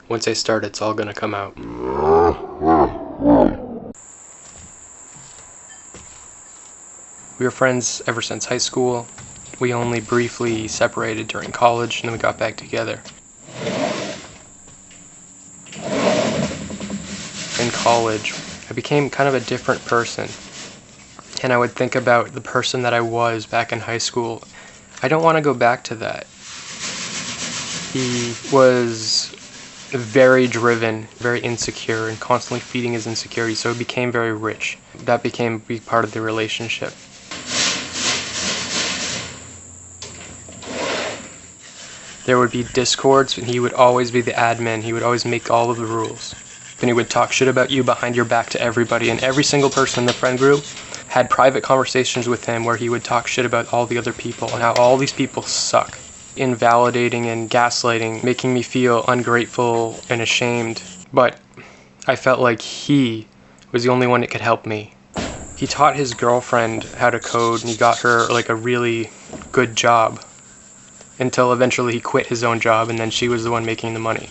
Once I start, it's all gonna come out. We were friends ever since high school. We only briefly separated during college, and then we got back together. In college, I became kind of a different person. And I would think about the person that I was back in high school. I don't want to go back to that. He was very driven, very insecure, and constantly feeding his insecurities, so he became very rich. That became a big part of the relationship. There would be discords, and he would always be the admin. He would always make all of the rules. Then he would talk shit about you behind your back to everybody, and every single person in the friend group had private conversations with him where he would talk shit about all the other people and how all these people suck. Invalidating and gaslighting, making me feel ungrateful and ashamed. But I felt like he was the only one that could help me. He taught his girlfriend how to code, and he got her like a really good job until eventually he quit his own job, and then she was the one making the money.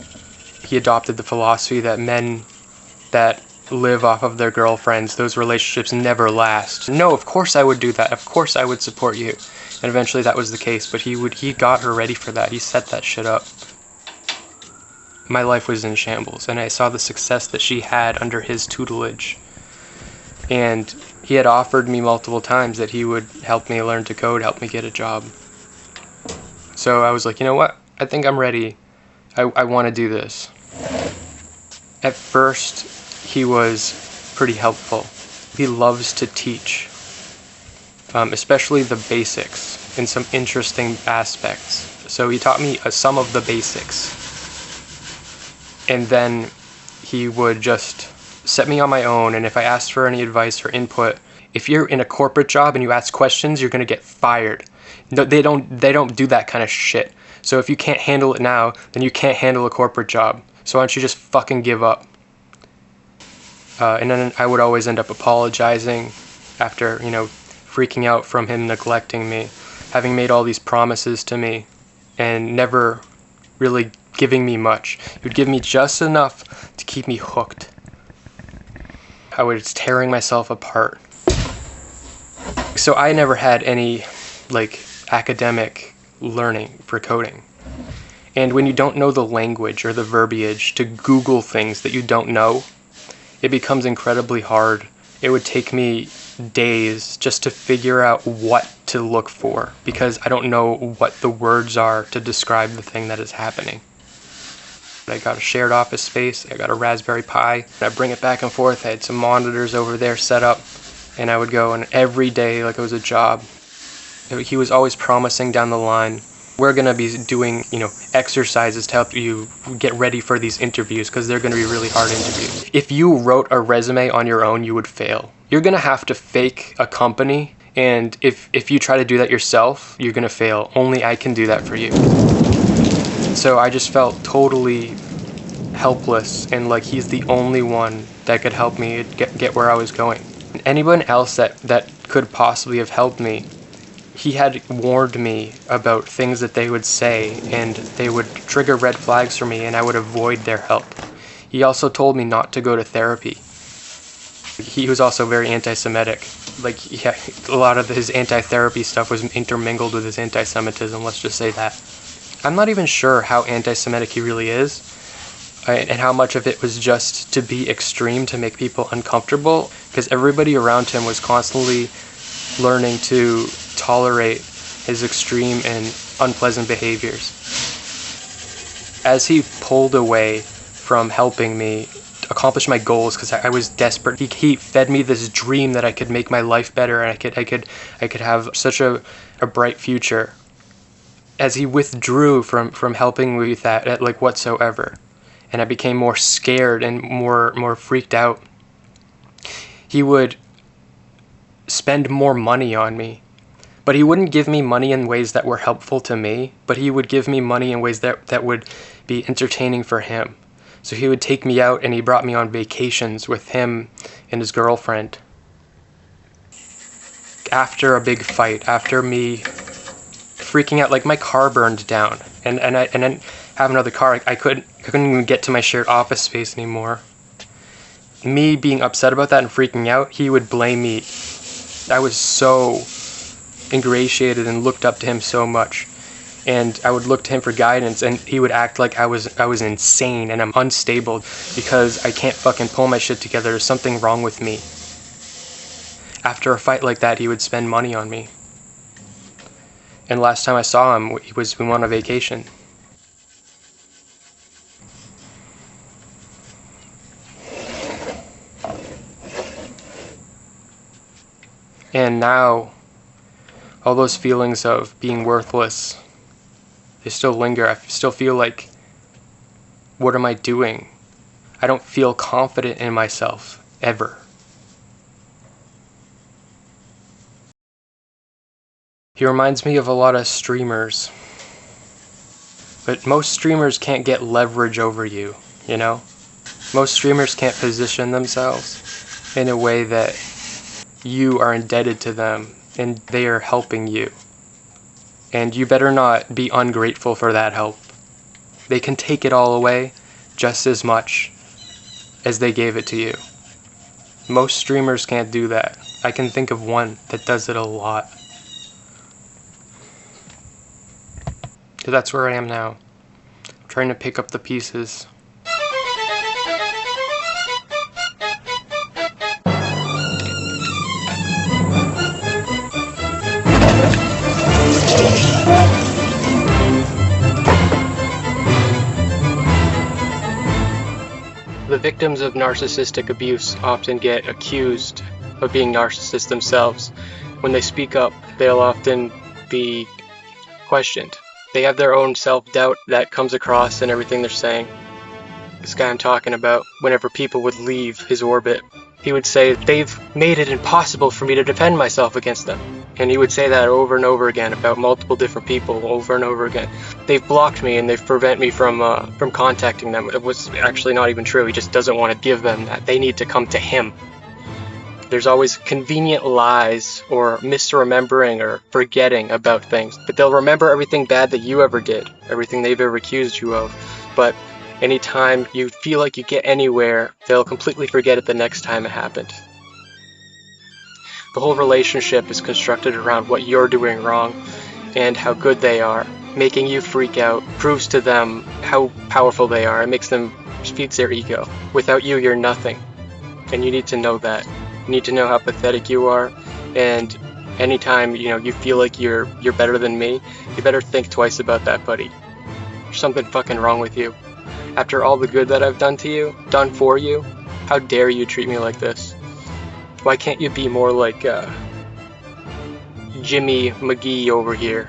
He adopted the philosophy that men that live off of their girlfriends, those relationships never last. No, of course I would do that. Of course I would support you. And eventually that was the case, but he got her ready for that. He set that shit up. My life was in shambles, and I saw the success that she had under his tutelage. And he had offered me multiple times that he would help me learn to code, help me get a job. So I was like, you know what? I think I'm ready. I want to do this. At first, he was pretty helpful. He loves to teach, especially the basics in some interesting aspects. So he taught me some of the basics. And then he would just set me on my own, and if I asked for any advice or input, if you're in a corporate job and you ask questions, you're going to get fired. No, they don't do that kind of shit. So if you can't handle it now, then you can't handle a corporate job. So why don't you just fucking give up? And then I would always end up apologizing after, freaking out from him neglecting me, having made all these promises to me, and never really giving me much. He would give me just enough to keep me hooked. I was tearing myself apart. So I never had any, academic learning for coding. And when you don't know the language or the verbiage to Google things that you don't know, it becomes incredibly hard. It would take me days just to figure out what to look for, because I don't know what the words are to describe the thing that is happening. I got a shared office space, I got a Raspberry Pi, I bring it back and forth, I had some monitors over there set up, and I would go and every day like it was a job. He was always promising down the line, we're going to be doing, exercises to help you get ready for these interviews, because they're going to be really hard interviews. If you wrote a resume on your own, you would fail. You're going to have to fake a company, and if you try to do that yourself, you're going to fail. Only I can do that for you. So I just felt totally helpless, and like he's the only one that could help me get where I was going. Anyone else that could possibly have helped me, he had warned me about things that they would say, and they would trigger red flags for me, and I would avoid their help. He also told me not to go to therapy. He was also very anti-Semitic. A lot of his anti-therapy stuff was intermingled with his anti-Semitism, let's just say that. I'm not even sure how anti-Semitic he really is, and how much of it was just to be extreme to make people uncomfortable, because everybody around him was constantly learning to tolerate his extreme and unpleasant behaviors. As he pulled away from helping me accomplish my goals, because I was desperate, he fed me this dream that I could make my life better, and I could have such a bright future. As he withdrew from helping me with that whatsoever, and I became more scared and more freaked out, he would spend more money on me. But he wouldn't give me money in ways that were helpful to me, but he would give me money in ways that would be entertaining for him. So he would take me out, and he brought me on vacations with him and his girlfriend. After a big fight, after me freaking out, my car burned down. And then have another car. I couldn't even get to my shared office space anymore. Me being upset about that and freaking out, he would blame me. I was so ingratiated and looked up to him so much. And I would look to him for guidance, and he would act like I was insane and I'm unstable because I can't fucking pull my shit together. There's something wrong with me. After a fight like that, he would spend money on me. And last time I saw him, we went on a vacation. And now, all those feelings of being worthless, they still linger. I still feel like, what am I doing? I don't feel confident in myself, ever. He reminds me of a lot of streamers. But most streamers can't get leverage over you, you know? Most streamers can't position themselves in a way that you are indebted to them and they are helping you. And you better not be ungrateful for that help. They can take it all away just as much as they gave it to you. Most streamers can't do that. I can think of one that does it a lot. So that's where I am now. I'm trying to pick up the pieces. The victims of narcissistic abuse often get accused of being narcissists themselves. When they speak up, they'll often be questioned. They have their own self-doubt that comes across in everything they're saying. This guy I'm talking about, whenever people would leave his orbit, he would say, "They've made it impossible for me to defend myself against them." And he would say that over and over again about multiple different people, over and over again. They've blocked me and they've prevented me from contacting them. It was actually not even true. He just doesn't want to give them that. They need to come to him. There's always convenient lies or misremembering or forgetting about things. But they'll remember everything bad that you ever did, everything they've ever accused you of. But anytime you feel like you get anywhere, they'll completely forget it the next time it happened. The whole relationship is constructed around what you're doing wrong and how good they are. Making you freak out proves to them how powerful they are. It makes them, feeds their ego. Without you, you're nothing. And you need to know that. You need to know how pathetic you are. And anytime, you feel like you're better than me, you better think twice about that, buddy. There's something fucking wrong with you. After all the good that I've done to you, done for you, how dare you treat me like this? Why can't you be more like Jimmy McGee over here?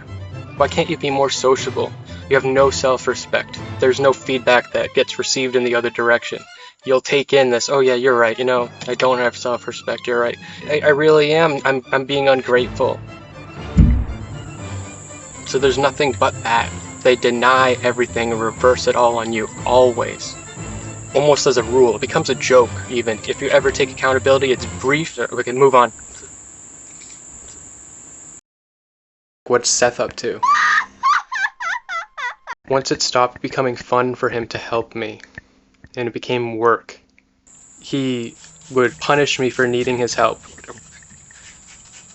Why can't you be more sociable? You have no self-respect. There's no feedback that gets received in the other direction. You'll take in this, oh yeah, you're right, I don't have self-respect, you're right. I really am, I'm being ungrateful. So there's nothing but that. They deny everything and reverse it all on you, always. Almost as a rule. It becomes a joke, even. If you ever take accountability, it's brief. We can move on. What's Seth up to? Once it stopped becoming fun for him to help me, and it became work, he would punish me for needing his help.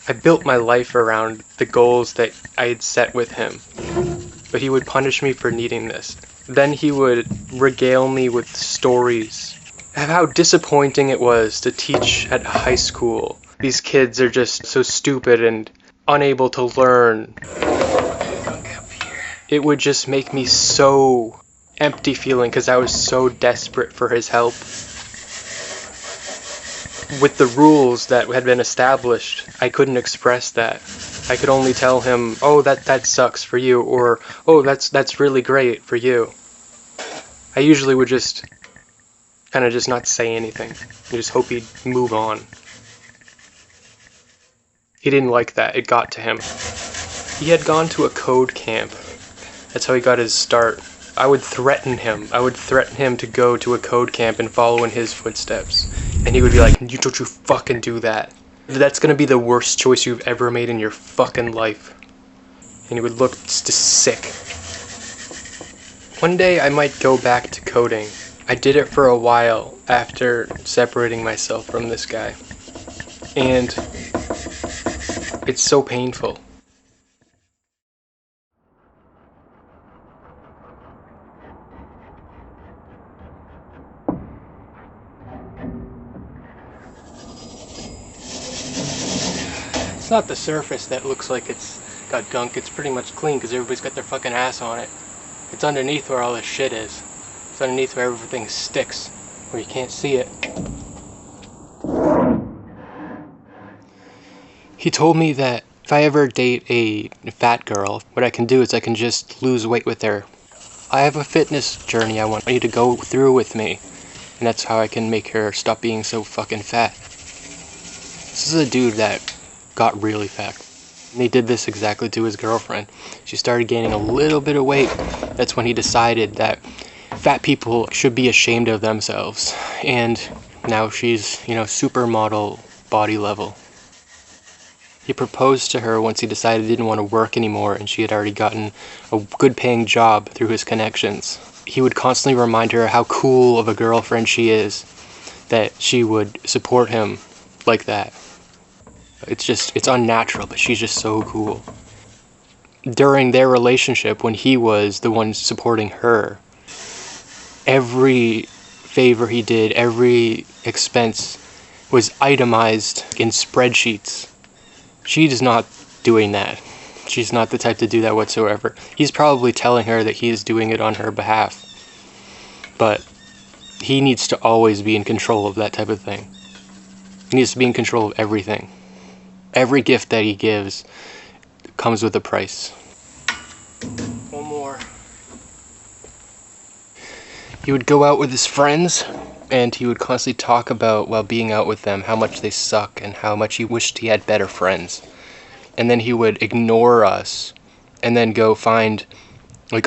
I built my life around the goals that I had set with him, but he would punish me for needing this. Then he would regale me with stories of how disappointing it was to teach at high school. These kids are just so stupid and unable to learn. It would just make me so empty feeling because I was so desperate for his help. With the rules that had been established, I couldn't express that. I could only tell him, oh, that sucks for you, or, oh, that's really great for you. I usually would just kind of just not say anything. I just hope he'd move on. He didn't like that. It got to him. He had gone to a code camp. That's how he got his start. I would threaten him. I would threaten him to go to a code camp and follow in his footsteps. And he would be like, don't you fucking do that. That's gonna be the worst choice you've ever made in your fucking life. And he would look just sick. One day I might go back to coding. I did it for a while after separating myself from this guy. And it's so painful. It's not the surface that looks like it's got gunk. It's pretty much clean because everybody's got their fucking ass on it. It's underneath where all this shit is. It's underneath where everything sticks, where you can't see it. He told me that if I ever date a fat girl, what I can do is I can just lose weight with her. I have a fitness journey I want you to go through with me, and that's how I can make her stop being so fucking fat. This is a dude that got really fat. And he did this exactly to his girlfriend. She started gaining a little bit of weight. That's when he decided that fat people should be ashamed of themselves. And now she's, supermodel body level. He proposed to her once he decided he didn't want to work anymore and she had already gotten a good paying job through his connections. He would constantly remind her how cool of a girlfriend she is, that she would support him like that. It's unnatural, but she's just so cool. During their relationship, when he was the one supporting her, every favor he did, every expense was itemized in spreadsheets. She's not doing that. She's not the type to do that whatsoever. He's probably telling her that he is doing it on her behalf. But he needs to always be in control of that type of thing. He needs to be in control of everything. Every gift that he gives comes with a price. One more. He would go out with his friends, and he would constantly talk about, while being out with them, how much they suck and how much he wished he had better friends. And then he would ignore us and then go find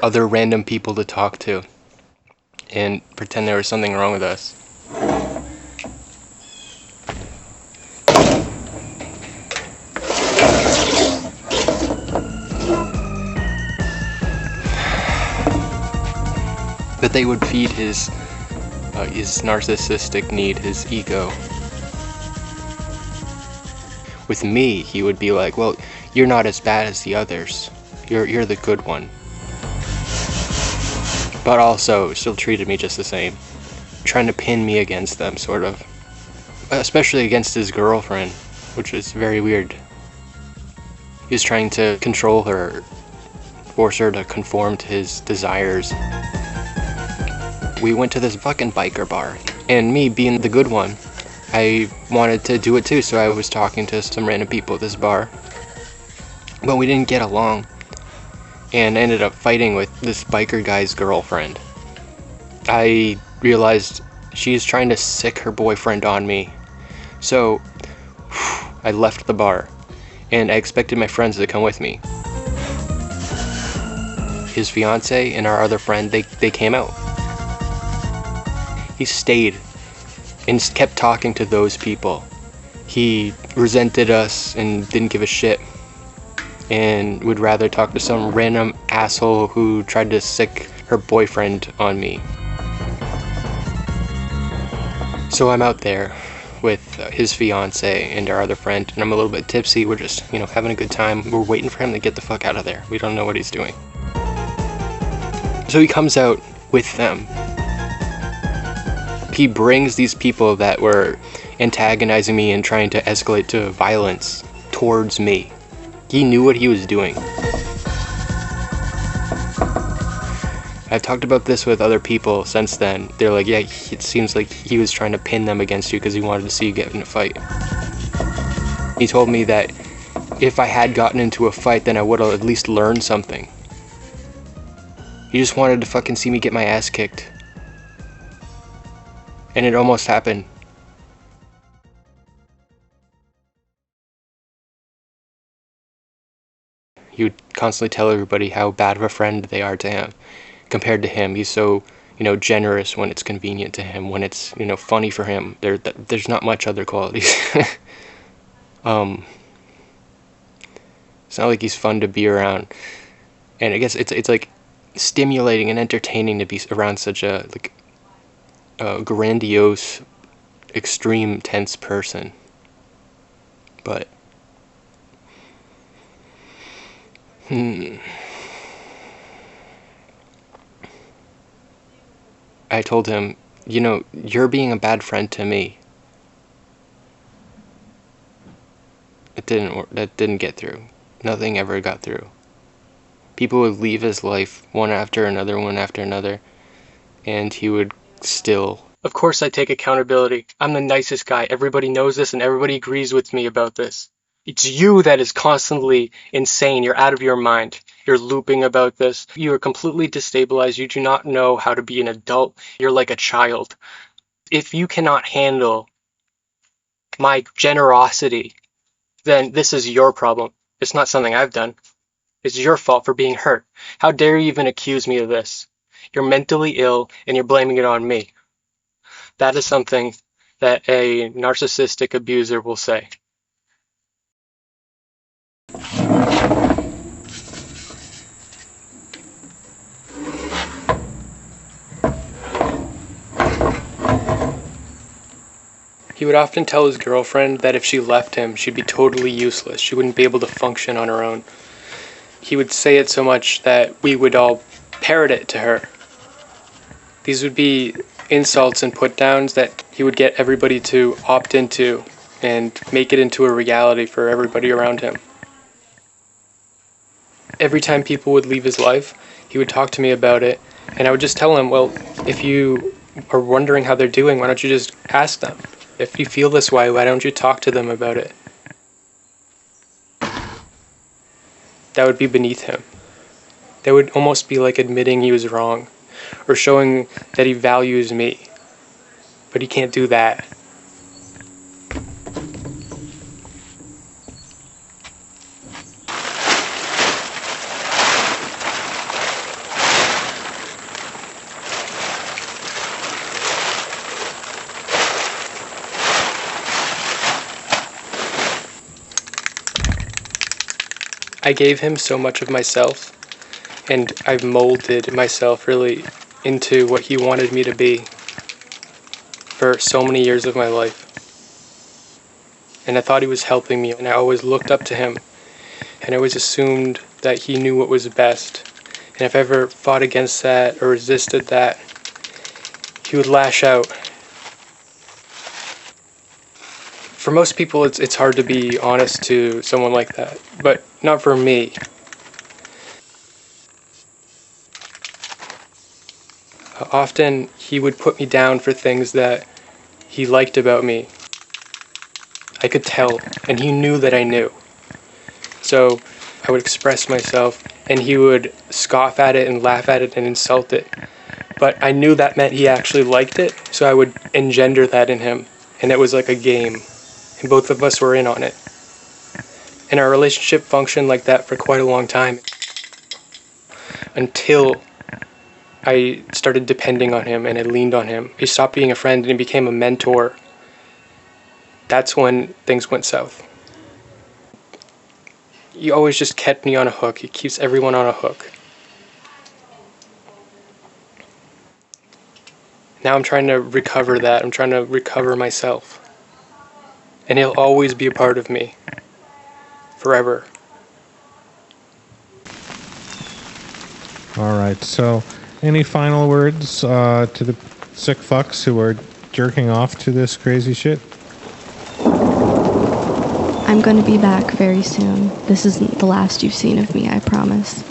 other random people to talk to and pretend there was something wrong with us. But they would feed his narcissistic need, his ego. With me, he would be like, well, you're not as bad as the others. You're the good one. But also still treated me just the same. Trying to pin me against them, sort of. Especially against his girlfriend, which is very weird. He was trying to control her, force her to conform to his desires. We went to this fucking biker bar, and me being the good one, I wanted to do it too, so I was talking to some random people at this bar. But we didn't get along, and ended up fighting with this biker guy's girlfriend. I realized she's trying to sick her boyfriend on me, so I left the bar, and I expected my friends to come with me. His fiance and our other friend, they came out. He stayed and kept talking to those people. He resented us and didn't give a shit, and would rather talk to some random asshole who tried to sick her boyfriend on me. So I'm out there with his fiance and our other friend, and I'm a little bit tipsy. We're just, having a good time. We're waiting for him to get the fuck out of there. We don't know what he's doing. So he comes out with them. He brings these people that were antagonizing me and trying to escalate to violence towards me. He knew what he was doing. I've talked about this with other people since then. They're like, yeah, it seems like he was trying to pin them against you because he wanted to see you get in a fight. He told me that if I had gotten into a fight, then I would have at least learned something. He just wanted to fucking see me get my ass kicked. And it almost happened. He would constantly tell everybody how bad of a friend they are to him. Compared to him, he's so, generous when it's convenient to him, when it's, funny for him. There's not much other qualities. It's not like he's fun to be around. And I guess it's like, stimulating and entertaining to be around such a grandiose, extreme, tense person. But I told him, you're being a bad friend to me. That didn't get through. Nothing ever got through. People would leave his life one after another, and he would still. Of course I take accountability. I'm the nicest guy. Everybody knows this and everybody agrees with me about this. It's you that is constantly insane. You're out of your mind. You're looping about this. You are completely destabilized. You do not know how to be an adult. You're like a child. If you cannot handle my generosity, then this is your problem. It's not something I've done. It's your fault for being hurt. How dare you even accuse me of this? You're mentally ill and you're blaming it on me. That is something that a narcissistic abuser will say. He would often tell his girlfriend that if she left him, she'd be totally useless. She wouldn't be able to function on her own. He would say it so much that we would all parrot it to her. These would be insults and put-downs that he would get everybody to opt into and make it into a reality for everybody around him. Every time people would leave his life, he would talk to me about it, and I would just tell him, well, if you are wondering how they're doing, why don't you just ask them? If you feel this way, why don't you talk to them about it? That would be beneath him. That would almost be like admitting he was wrong, or showing that he values me. But he can't do that. I gave him so much of myself, and I've molded myself really into what he wanted me to be for so many years of my life. And I thought he was helping me, and I always looked up to him, and I always assumed that he knew what was best. And if I ever fought against that or resisted that, he would lash out. For most people, it's hard to be honest to someone like that, but not for me. Often, he would put me down for things that he liked about me. I could tell, and he knew that I knew. So I would express myself, and he would scoff at it and laugh at it and insult it. But I knew that meant he actually liked it, so I would engender that in him, and it was like a game. And both of us were in on it. And our relationship functioned like that for quite a long time. Until I started depending on him and I leaned on him. He stopped being a friend and he became a mentor. That's when things went south. He always just kept me on a hook. He keeps everyone on a hook. Now I'm trying to recover that. I'm trying to recover myself. And he'll always be a part of me. Forever. All right, so any final words to the sick fucks who are jerking off to this crazy shit? I'm going to be back very soon. This isn't the last you've seen of me, I promise.